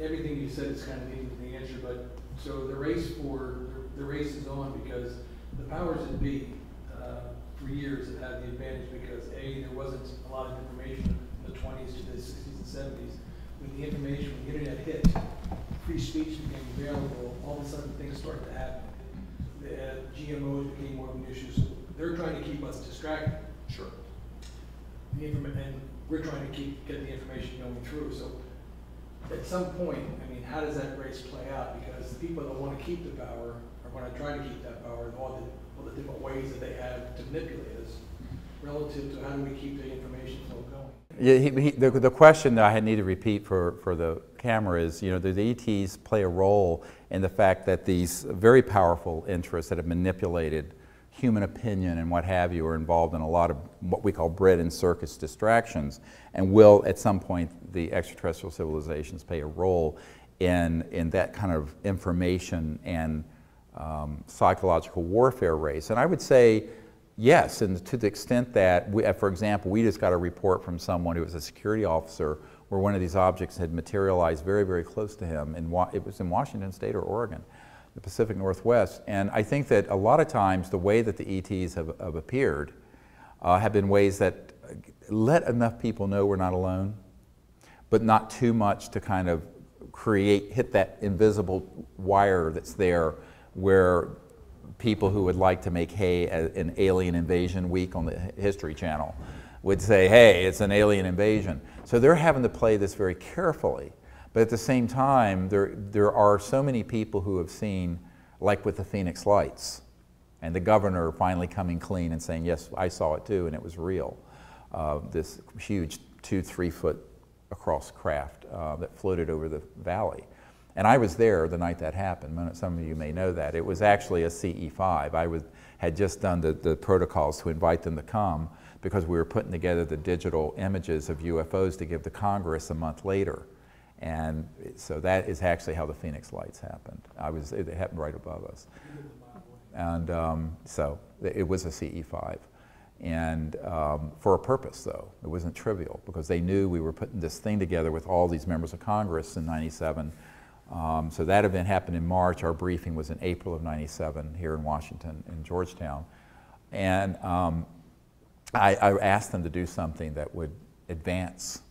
Everything you said is kind of leading to the answer, but so the race is on because the powers that be for years have had the advantage because A, there wasn't a lot of information in the 20s to the 60s and 70s. When the information, when the internet hit, free speech became available, all of a sudden things started to happen. The GMOs became more of an issue, so they're trying to keep us distracted. Sure. And we're trying to get the information going through. So at some point, I mean, how does that race play out? Because the people that want to keep the power are going to try to keep that power in all the different ways that they have to manipulate us relative to how do we keep the information flow going. Yeah, the question that I need to repeat for the camera is, you know, the ETs play a role in the fact that these very powerful interests that have manipulated human opinion and what have you are involved in a lot of what we call bread and circus distractions, and will at some point the extraterrestrial civilizations play a role in that kind of information and psychological warfare race. And I would say yes, and to the extent that, for example, we just got a report from someone who was a security officer where one of these objects had materialized very, very close to him. It was in Washington State or Oregon, the Pacific Northwest. And I think that a lot of times the way that the ETs have appeared have been ways that let enough people know we're not alone, but not too much to kind of hit that invisible wire that's there where people who would like to make hay an alien invasion week on the History Channel would say, hey, it's an alien invasion. So they're having to play this very carefully. But at the same time, there are so many people who have seen, like with the Phoenix Lights, and the governor finally coming clean and saying, yes, I saw it too, and it was real. This huge 2-3 foot across craft that floated over the valley. And I was there the night that happened. Some of you may know that. It was actually a CE5. I had just done the protocols to invite them to come because we were putting together the digital images of UFOs to give to Congress a month later. And so that is actually how the Phoenix Lights happened. It happened right above us. And so it was a CE5. And for a purpose, though. It wasn't trivial because they knew we were putting this thing together with all these members of Congress in '97. So that event happened in March. Our briefing was in April of '97 here in Washington, in Georgetown. And I asked them to do something that would advance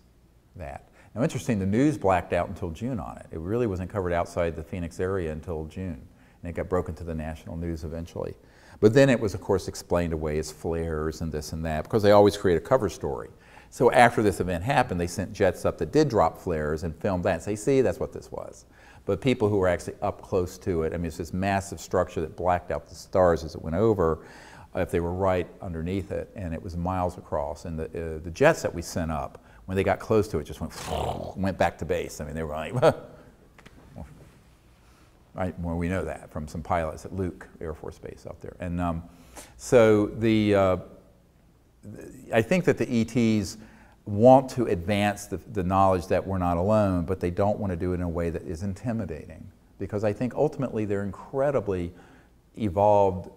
that. Now, interesting, the news blacked out until June on it. It really wasn't covered outside the Phoenix area until June. And it got broken to the national news eventually. But then it was, of course, explained away as flares and this and that, because they always create a cover story. So after this event happened, they sent jets up that did drop flares and filmed that and say, see, that's what this was. But people who were actually up close to it, I mean, it's this massive structure that blacked out the stars as it went over, if they were right underneath it, and it was miles across. And the jets that we sent up, when they got close to it, just went back to base. I mean, they were like, right? Well, we know that from some pilots at Luke Air Force Base out there. And so I think that the ETs want to advance the knowledge that we're not alone, but they don't want to do it in a way that is intimidating. Because I think ultimately they're incredibly evolved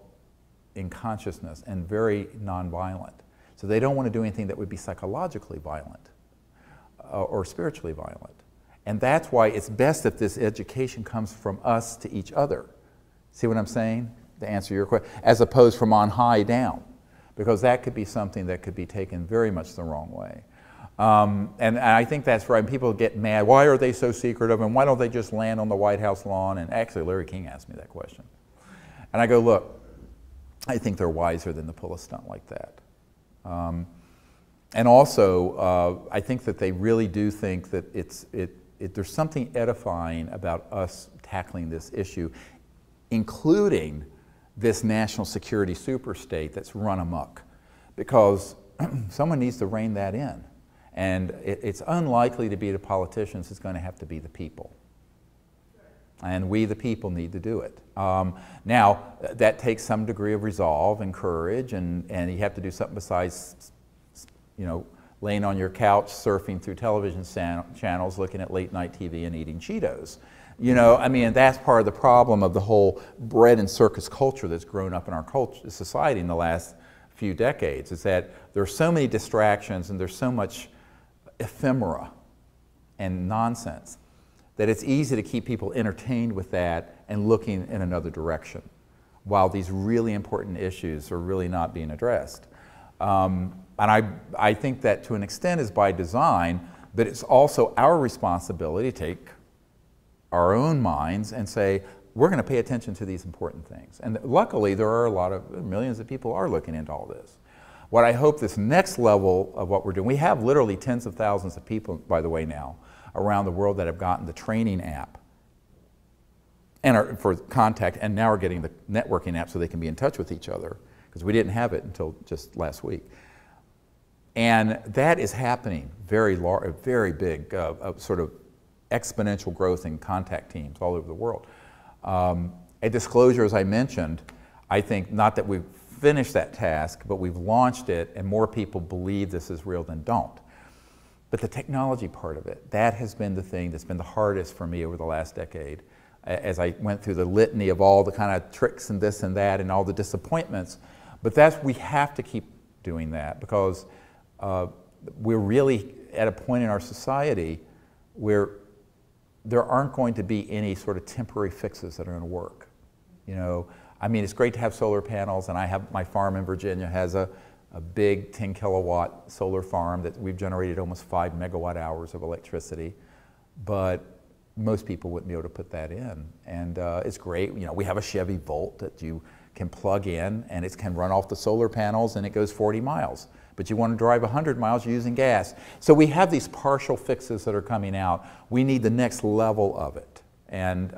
in consciousness and very nonviolent. So they don't want to do anything that would be psychologically violent or spiritually violent. And that's why it's best if this education comes from us to each other. See what I'm saying? To answer your question, as opposed from on high down. Because that could be something that could be taken very much the wrong way. And I think that's right. People get mad. Why are they so secretive? And why don't they just land on the White House lawn? And actually, Larry King asked me that question. And I go, look, I think they're wiser than to pull a stunt like that. And also, I think that they really do think that there's something edifying about us tackling this issue, including this national security superstate that's run amok, because someone needs to rein that in. And it's unlikely to be the politicians, it's going to have to be the people. And we, the people, need to do it. Now, that takes some degree of resolve and courage, and you have to do something besides, you know, laying on your couch, surfing through television channels, looking at late-night TV and eating Cheetos. You know, I mean, that's part of the problem of the whole bread and circus culture that's grown up in our society in the last few decades, is that there are so many distractions and there's so much ephemera and nonsense that it's easy to keep people entertained with that and looking in another direction, while these really important issues are really not being addressed. And I think that to an extent is by design, but it's also our responsibility to take our own minds and say, we're going to pay attention to these important things. And luckily, there are millions of people are looking into all this. What I hope this next level of what we're doing, we have literally tens of thousands of people, by the way, now, around the world that have gotten the training app and are, for contact, and now are getting the networking app so they can be in touch with each other, because we didn't have it until just last week. And that is happening, very large, very big, sort of exponential growth in contact teams all over the world. A disclosure, as I mentioned, I think not that we've finished that task, but we've launched it, and more people believe this is real than don't. But the technology part of it, that has been the thing that's been the hardest for me over the last decade, as I went through the litany of all the kind of tricks and this and that and all the disappointments. But we have to keep doing that, because we're really at a point in our society where there aren't going to be any sort of temporary fixes that are going to work. You know, I mean, it's great to have solar panels, and I have my farm in Virginia has a big 10 kilowatt solar farm that we've generated almost 5 megawatt hours of electricity, but most people wouldn't be able to put that in. And it's great. You know, we have a Chevy Volt that you can plug in, and it can run off the solar panels, and it goes 40 miles. But you want to drive 100 miles, you're using gas. So we have these partial fixes that are coming out. We need the next level of it. And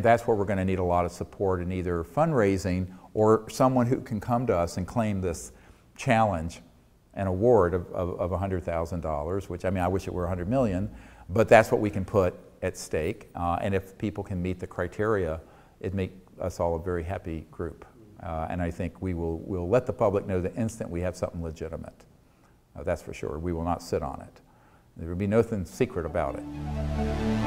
that's where we're going to need a lot of support in either fundraising or someone who can come to us and claim this challenge, an award of $100,000, which, I mean, I wish it were 100 million, but that's what we can put at stake. And if people can meet the criteria, it'd make us all a very happy group. And I think we'll let the public know the instant we have something legitimate. That's for sure. We will not sit on it. There will be nothing secret about it.